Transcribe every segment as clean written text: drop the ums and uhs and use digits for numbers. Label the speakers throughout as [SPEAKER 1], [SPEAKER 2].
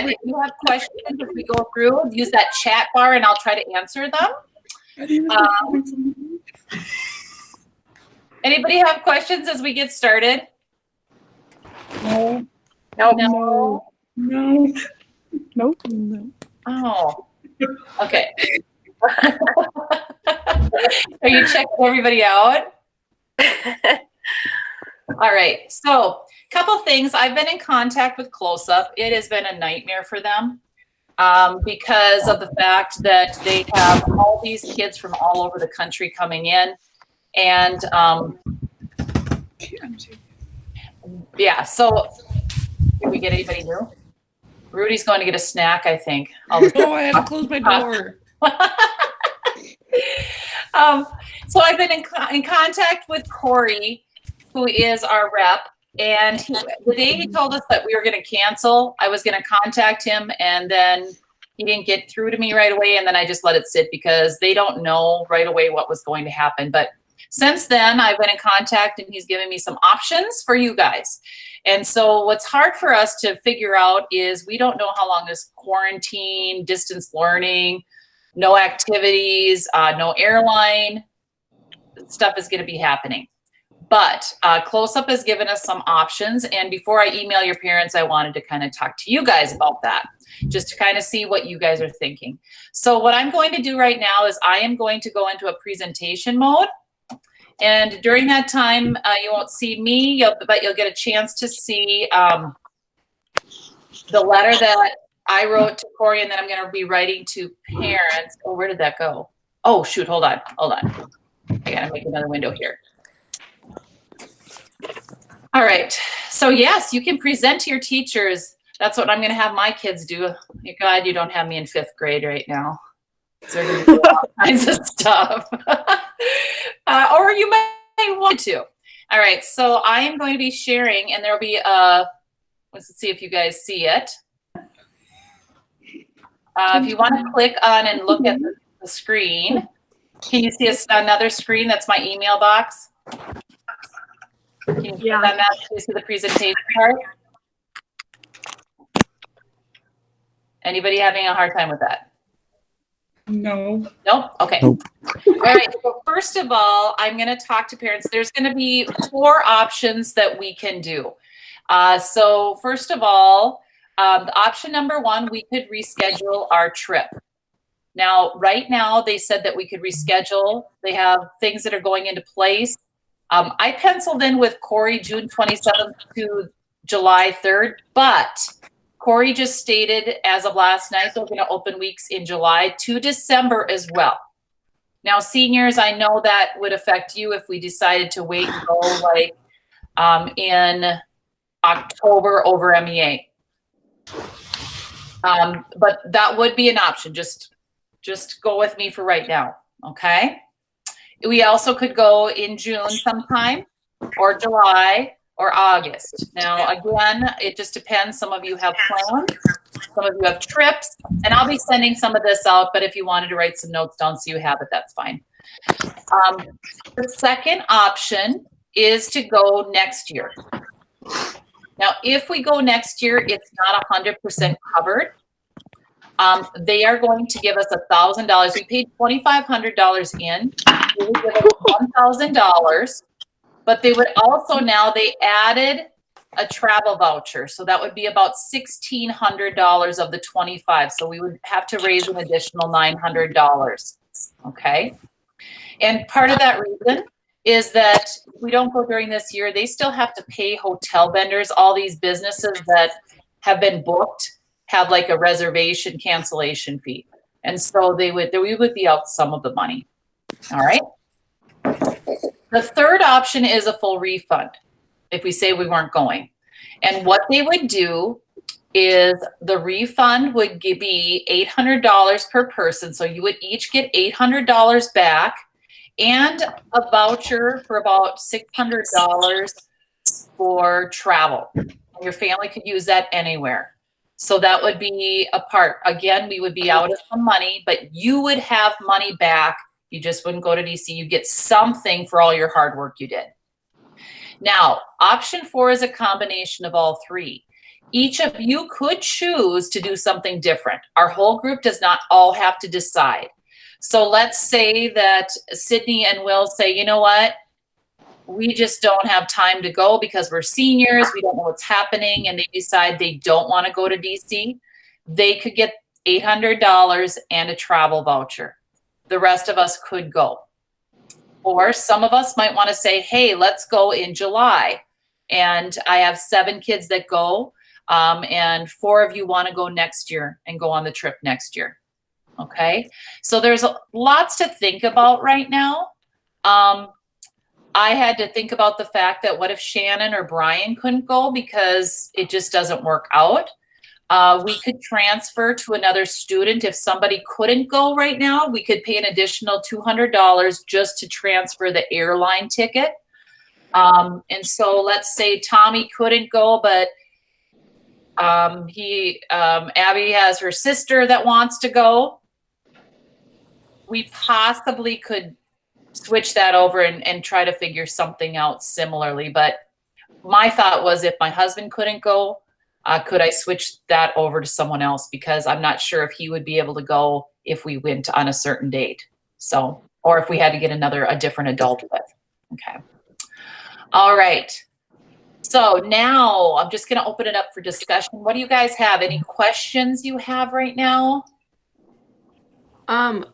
[SPEAKER 1] again, if you have questions as we go through, use that chat bar and I'll try to answer them. Anybody have questions as we get started?
[SPEAKER 2] No.
[SPEAKER 1] No.
[SPEAKER 2] No. Nope. No.
[SPEAKER 1] Oh, okay. Are you checking everybody out? All right. So, couple things. I've been in contact with Close Up. It has been a nightmare for them because of the fact that they have all these kids from all over the country coming in. And yeah, so did we get anybody new? Rudy's going to get a snack, I think.
[SPEAKER 2] Oh, I had to close my door.
[SPEAKER 1] So I've been in contact with Corey, who is our rep. And the day he told us that we were going to cancel, I was going to contact him, and then he didn't get through to me right away. And then I just let it sit because they don't know right away what was going to happen. But since then, I've been in contact, and he's given me some options for you guys. And so what's hard for us to figure out is we don't know how long this quarantine, distance learning, no activities, no airline stuff is going to be happening. But Close Up has given us some options. And before I email your parents, I wanted to kind of talk to you guys about that, just to kind of see what you guys are thinking. So what I'm going to do right now is I am going to go into a presentation mode. And during that time, you won't see me, but you'll get a chance to see the letter that I wrote to Corey, and then I'm going to be writing to parents. Oh, where did that go? Oh, shoot. Hold on. I got to make another window here. All right. So yes, you can present to your teachers. That's what I'm going to have my kids do. You're glad you don't have me in 5th grade right now. So they're going to do all kinds of stuff. Or you might want to. All right. So I am going to be sharing, and there'll be let's see if you guys see it. If you want to click on and look at the screen, can you see another screen? That's my email box. Can you see the presentation part? Anybody having a hard time with that?
[SPEAKER 2] No.
[SPEAKER 1] Nope? Okay. Nope. All right. So first of all, I'm going to talk to parents. There's going to be 4 options that we can do. So first of all, the option number 1, we could reschedule our trip. Now, right now, they said that we could reschedule. They have things that are going into place. I penciled in with Corey June 27th to July 3rd, but Corey just stated as of last night, they're going to open weeks in July to December as well. Now, seniors, I know that would affect you if we decided to wait and go like in October over MEA. But that would be an option. Just go with me for right now, okay? We also could go in June sometime, or July, or August. Now, again, it just depends. Some of you have plans, some of you have trips, and I'll be sending some of this out, but if you wanted to write some notes down so you have it, that's fine. The second option is to go next year. Now, if we go next year, it's not 100% covered. They are going to give us $1,000. We paid $2,500 in. They would give us $1,000, but they would also they added a travel voucher. So that would be about $1,600 of the $2,500. So we would have to raise an additional $900. Okay. And part of that reason is that if we don't go during this year, they still have to pay hotel vendors. All these businesses that have been booked have like a reservation cancellation fee. And so we would be out some of the money. All right. The third option is a full refund if we say we weren't going. And what they would do is the refund would be $800 per person. So you would each get $800 back and a voucher for about $600 for travel. Your family could use that anywhere. So that would be a part. Again, we would be out of some money, but you would have money back. You just wouldn't go to DC. You get something for all your hard work you did. Now, option 4 is a combination of all 3. each of you could choose to do something different. Our whole group does not all have to decide. So let's say that Sydney and Will say, you know what? We just don't have time to go because we're seniors. We don't know what's happening. And they decide they don't want to go to DC. They could get $800 and a travel voucher. The rest of us could go. Or some of us might want to say, hey, let's go in July. And I have 7 kids that go. And 4 of you want to go next year and go on the trip next year. Okay. So there's lots to think about right now. I had to think about the fact that what if Shannon or Brian couldn't go because it just doesn't work out. We could transfer to another student. If somebody couldn't go right now, we could pay an additional $200 just to transfer the airline ticket. And so let's say Tommy couldn't go, but Abby has her sister that wants to go. We possibly could switch that over and try to figure something out similarly. But my thought was if my husband couldn't go, could I switch that over to someone else? Because I'm not sure if he would be able to go if we went on a certain date. So, or if we had to get a different adult with. Okay. All right. So now I'm just going to open it up for discussion. What do you guys have? Any questions you have right now?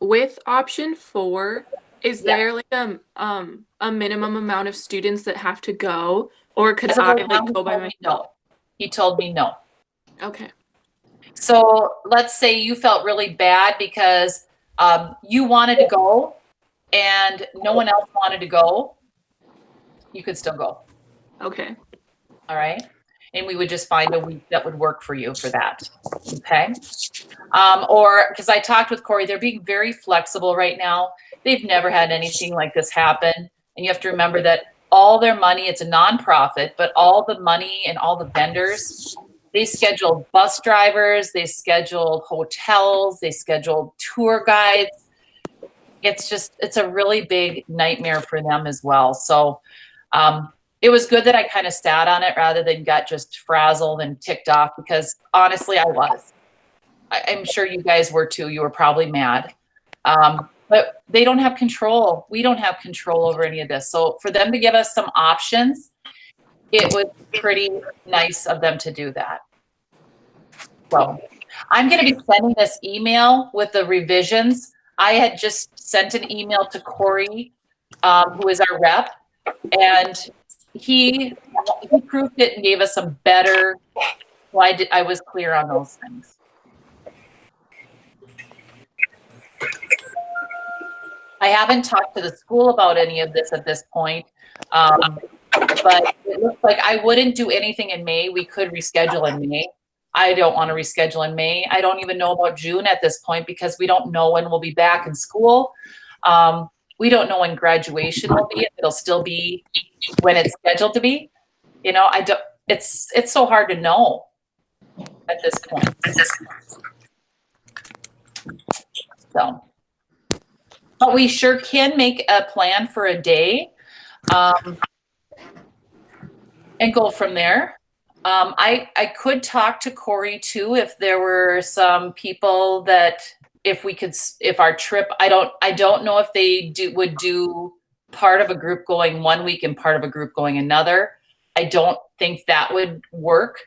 [SPEAKER 3] With option 4, is there like a minimum amount of students that have to go, or could I like go by myself?
[SPEAKER 1] No. He told me no.
[SPEAKER 3] Okay.
[SPEAKER 1] So let's say you felt really bad because you wanted to go and no one else wanted to go. You could still go.
[SPEAKER 3] Okay.
[SPEAKER 1] All right. And we would just find a week that would work for you for that. Okay. Or because I talked with Corey, they're being very flexible right now. They've never had anything like this happen. And you have to remember that all their money, it's a nonprofit, but all the money and all the vendors, they scheduled bus drivers, they scheduled hotels, they scheduled tour guides. It's a really big nightmare for them as well. So it was good that I kind of sat on it rather than got just frazzled and ticked off, because honestly, I was. I'm sure you guys were too. You were probably mad. But they don't have control. We don't have control over any of this. So for them to give us some options, it was pretty nice of them to do that. So I'm going to be sending this email with the revisions. I had just sent an email to Corey, who is our rep, and he proofed it and gave us some better. Well, I was clear on those things. I haven't talked to the school about any of this at this point, but it looks like I wouldn't do anything in May. We could reschedule in May. I don't want to reschedule in May. I don't even know about June at this point because we don't know when we'll be back in school. We don't know when graduation will be. If it'll still be when it's scheduled to be. You know, I don't. It's so hard to know at this point. So. But we sure can make a plan for a day and go from there. I could talk to Corey too if there were some people that if our trip, I don't know if they would do part of a group going one week and part of a group going another. I don't think that would work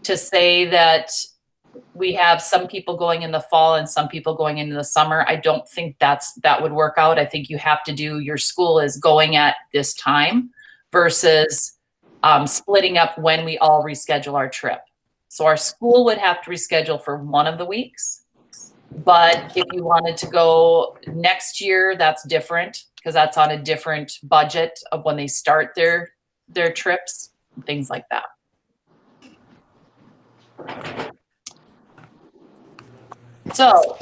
[SPEAKER 1] to say that we have some people going in the fall and some people going into the summer. I don't think that would work out. I think you have to do your school is going at this time versus splitting up when we all reschedule our trip. So our school would have to reschedule for one of the weeks. But if you wanted to go next year, that's different because that's on a different budget of when they start their trips and things like that. So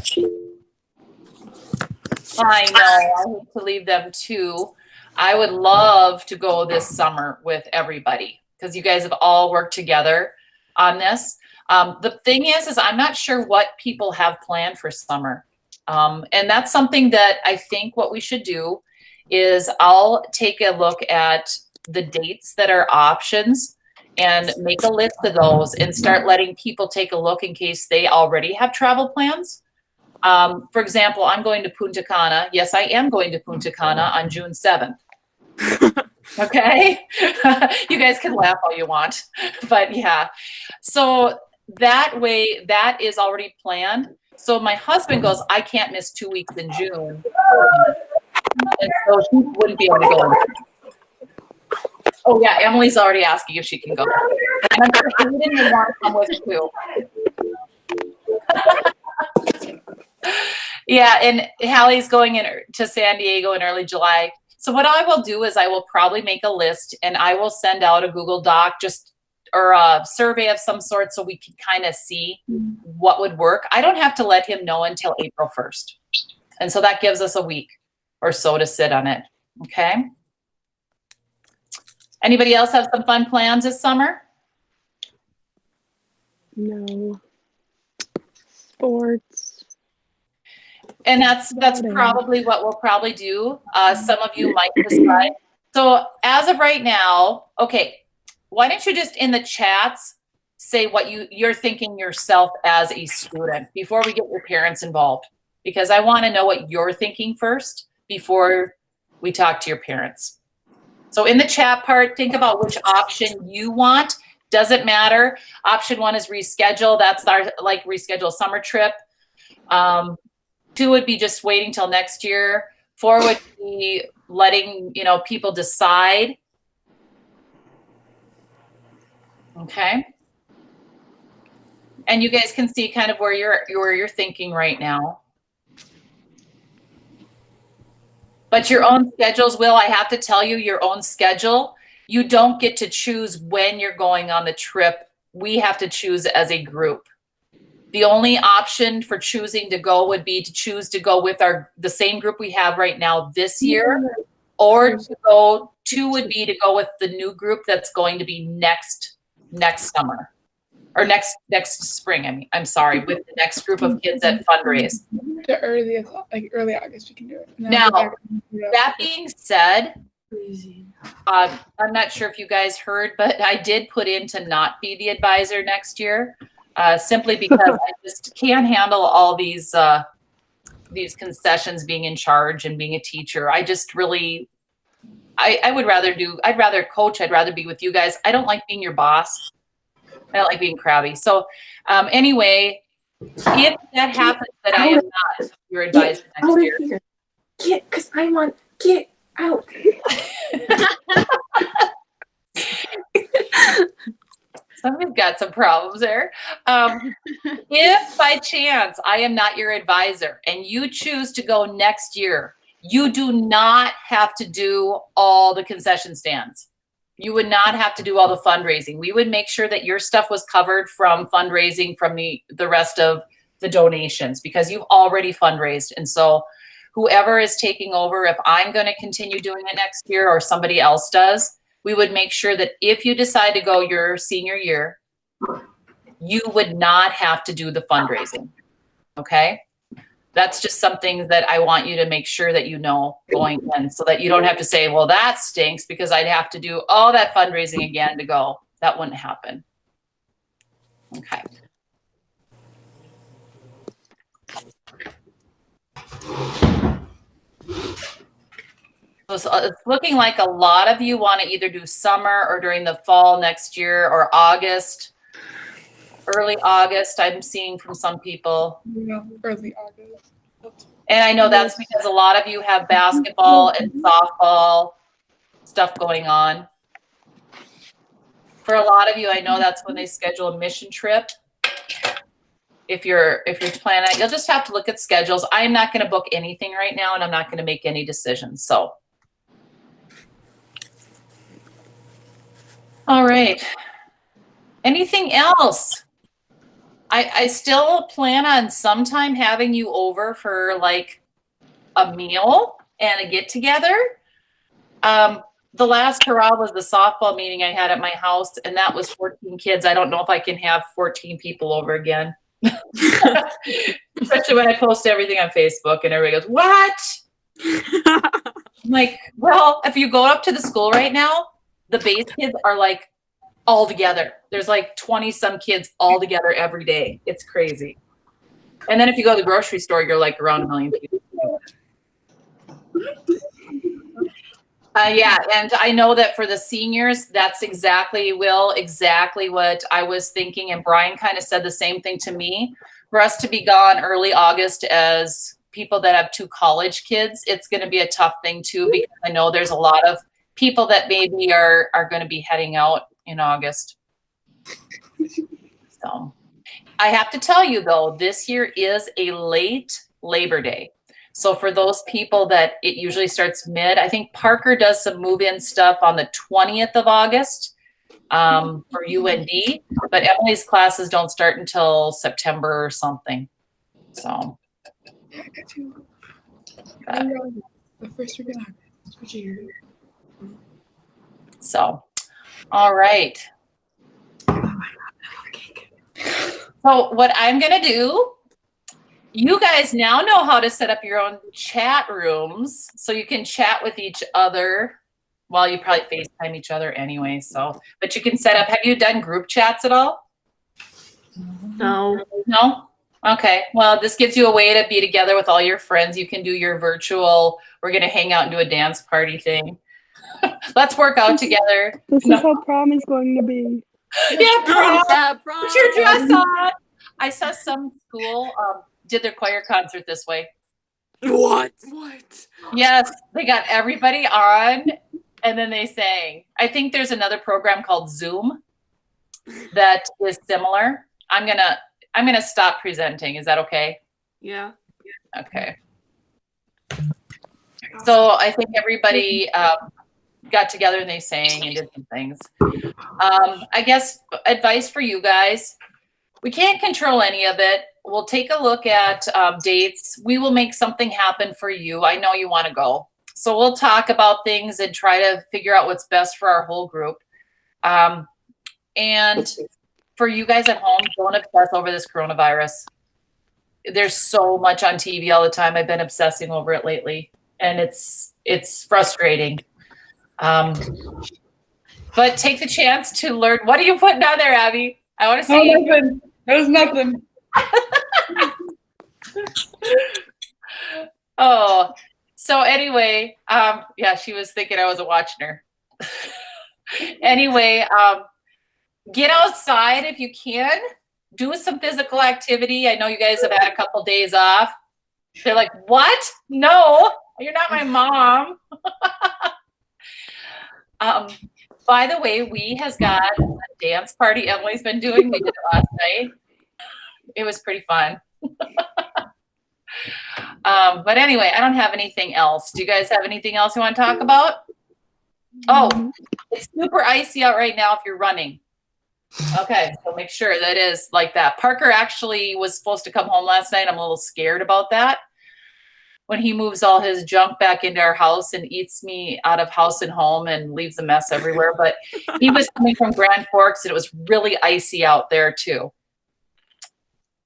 [SPEAKER 1] I know I hate to leave them too. I would love to go this summer with everybody because you guys have all worked together on this. The thing is I'm not sure what people have planned for summer. And that's something that I think what we should do is I'll take a look at the dates that are options and make a list of those and start letting people take a look in case they already have travel plans. For example, I'm going to Punta Cana. Yes, I am going to Punta Cana on June 7th. Okay. You guys can laugh all you want, but yeah. So that way, that is already planned. So my husband goes, I can't miss 2 weeks in June. And so she wouldn't be able to go. Oh yeah, Emily's already asking if she can go. And I'm sure Hayden would want to come with too. Yeah, and Hallie's going in to San Diego in early July. So what I will do is I will probably make a list and I will send out a Google Doc or a survey of some sort so we can kind of see what would work. I don't have to let him know until April 1st. And so that gives us a week or so to sit on it. Okay. Anybody else have some fun plans this summer?
[SPEAKER 2] No. Sports.
[SPEAKER 1] And that's probably what we'll probably do. Some of you might decide. So as of right now, okay, why don't you just in the chats say what you're thinking yourself as a student before we get your parents involved? Because I want to know what you're thinking first before we talk to your parents. So in the chat part, think about which option you want. Doesn't matter. Option 1 is reschedule. That's our reschedule summer trip. 2 would be just waiting till next year. 4 would be letting, people decide. Okay. And you guys can see kind of where you're thinking right now. But your own schedules, Will, I have to tell you, your own schedule, you don't get to choose when you're going on the trip. We have to choose as a group. The only option for choosing to go would be to choose to go with the same group we have right now this year, or to go. 2 would be to go with the new group that's going to be next summer or next spring. I'm sorry, with the next group of kids at fundraise.
[SPEAKER 2] The earliest, early August, we can do it.
[SPEAKER 1] Now, that being said, I'm not sure if you guys heard, but I did put in to not be the advisor next year. Simply because I just can't handle all these concessions, being in charge and being a teacher. I just really, I'd rather coach. I'd rather be with you guys. I don't like being your boss. I don't like being crabby. So anyway, if that happens, that I am not your advisor next year.
[SPEAKER 3] Because I want, get out.
[SPEAKER 1] Somebody's got some problems there. If by chance I am not your advisor and you choose to go next year, you do not have to do all the concession stands. You would not have to do all the fundraising. We would make sure that your stuff was covered from fundraising from the rest of the donations because you've already fundraised. And so whoever is taking over, if I'm going to continue doing it next year or somebody else does, we would make sure that if you decide to go your senior year, you would not have to do the fundraising. Okay? That's just something that I want you to make sure that you know going in so that you don't have to say, well, that stinks because I'd have to do all that fundraising again to go. That wouldn't happen. Okay. So it's looking like a lot of you want to either do summer or during the fall next year or August, early August. I'm seeing from some people.
[SPEAKER 2] Yeah, early August.
[SPEAKER 1] And I know that's because a lot of you have basketball and softball stuff going on. For a lot of you, I know that's when they schedule a mission trip. If you're planning, you'll just have to look at schedules. I'm not going to book anything right now, and I'm not going to make any decisions. So. All right. Anything else? I still plan on sometime having you over for like a meal and a get together. The last hurrah was the softball meeting I had at my house, and that was 14 kids. I don't know if I can have 14 people over again. Especially when I post everything on Facebook and everybody goes, what? I'm like, well, if you go up to the school right now, the base kids are like all together. There's like 20 some kids all together every day. It's crazy. And then if you go to the grocery store, you're like around 1 million people. Yeah, and I know that for the seniors, that's exactly what I was thinking. And Brian kind of said the same thing to me. For us to be gone early August as people that have 2 college kids, it's going to be a tough thing too, because I know there's a lot of people that maybe are going to be heading out in August. So I have to tell you though, this year is a late Labor Day. So for those people that it usually starts mid, I think Parker does some move-in stuff on the 20th of August for UND, but Emily's classes don't start until September or something. So.
[SPEAKER 2] The first week in August. Which year?
[SPEAKER 1] So, all right. So what I'm going to do, you guys now know how to set up your own chat rooms so you can chat with each other. Well, you probably FaceTime each other anyway. So, but you can set up, have you done group chats at all?
[SPEAKER 3] No.
[SPEAKER 1] No? Okay. Well, this gives you a way to be together with all your friends. You can do your virtual, we're going to hang out and do a dance party thing. Let's work out together.
[SPEAKER 4] This is how prom is going to be.
[SPEAKER 1] Yeah, prom.
[SPEAKER 3] Yeah, prom.
[SPEAKER 1] Put your dress on. I saw some school did their choir concert this way.
[SPEAKER 3] What? What?
[SPEAKER 1] Yes, they got everybody on and then they sang. I think there's another program called Zoom that is similar. I'm gonna stop presenting. Is that okay?
[SPEAKER 3] Yeah.
[SPEAKER 1] Okay. So I think everybody got together and they sang and did some things. I guess advice for you guys, we can't control any of it. We'll take a look at dates. We will make something happen for you. I know you want to go. So we'll talk about things and try to figure out what's best for our whole group. And for you guys at home, don't obsess over this coronavirus. There's so much on TV all the time. I've been obsessing over it lately, and it's frustrating. But take the chance to learn. What are you putting on there, Abby? I want to see.
[SPEAKER 2] Oh, nothing. There's nothing.
[SPEAKER 1] Oh, so anyway, yeah, she was thinking I wasn't watching her. Anyway, get outside if you can. Do some physical activity. I know you guys have had a couple days off. They're like, what? No, you're not my mom. By the way, we has got a dance party Emily's been doing. We did it last night. It was pretty fun. But anyway, I don't have anything else. Do you guys have anything else you want to talk about? Oh, it's super icy out right now if you're running. Okay, so make sure that is like that. Parker actually was supposed to come home last night. I'm a little scared about that. When he moves all his junk back into our house and eats me out of house and home and leaves a mess everywhere. But he was coming from Grand Forks and it was really icy out there too.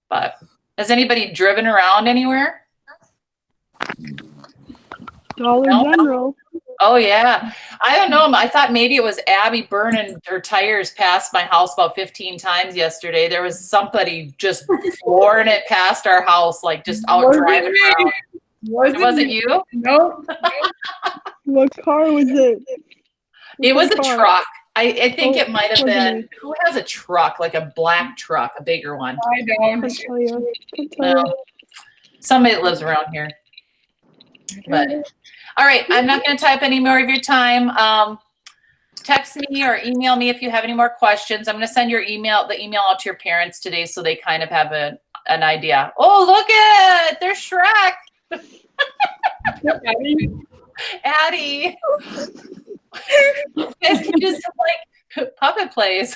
[SPEAKER 1] But has anybody driven around anywhere?
[SPEAKER 4] Dollar
[SPEAKER 1] No?
[SPEAKER 4] General.
[SPEAKER 1] Oh yeah. I don't know. I thought maybe it was Abby burning her tires past my house about 15 times yesterday. There was somebody just flooring it past our house, like just out
[SPEAKER 2] Wasn't
[SPEAKER 1] driving
[SPEAKER 2] me.
[SPEAKER 1] around. Was it you?
[SPEAKER 2] No.
[SPEAKER 4] What car was it?
[SPEAKER 1] It was a
[SPEAKER 4] What car?
[SPEAKER 1] truck. I think
[SPEAKER 4] Oh,
[SPEAKER 1] it might have
[SPEAKER 4] wasn't
[SPEAKER 1] been.
[SPEAKER 4] it?
[SPEAKER 1] Who has a truck, like a black truck, a bigger one?
[SPEAKER 2] I don't.
[SPEAKER 4] Can't tell you. Can't tell
[SPEAKER 1] No.
[SPEAKER 4] you.
[SPEAKER 1] Somebody that lives around here. But all right, I'm not going to type any more of your time. Text me or email me if you have any more questions. I'm going to send the email out to your parents today so they kind of have an idea. Oh, look at it. There's Shrek. Addie. You guys can do some like puppet plays.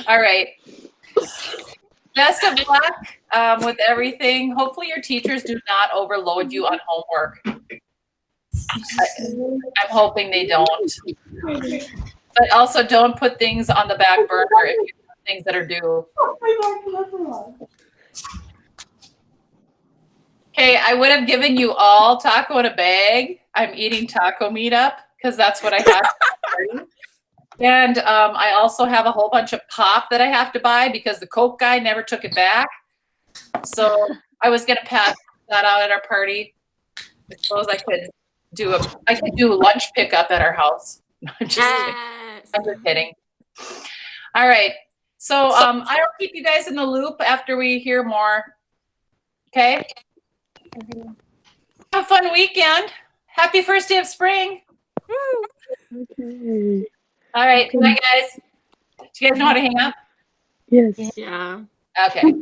[SPEAKER 1] All right. Best of luck with everything. Hopefully your teachers do not overload you on homework. I'm hoping they don't. But also don't put things on the back burner if you have things that are due. Okay, I would have given you all taco in a bag, I'm eating taco meat up because that's what I had. And I also have a whole bunch of pop that I have to buy because the Coke guy never took it back. So I was gonna pass that out at our party. I suppose I could do lunch pickup at our house. I'm just kidding.
[SPEAKER 3] Yes.
[SPEAKER 1] I'm just kidding. All right. So I'll keep you guys in the loop after we hear more. Okay. Have a fun weekend. Happy first day of spring.
[SPEAKER 4] Okay.
[SPEAKER 1] All right. Bye, guys. Do you guys know how to hang up?
[SPEAKER 4] Yes.
[SPEAKER 3] Yeah.
[SPEAKER 1] Okay.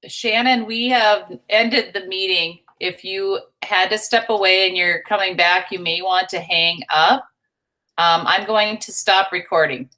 [SPEAKER 1] Shannon, we have ended the meeting. If you had to step away and you're coming back, you may want to hang up. I'm going to stop recording.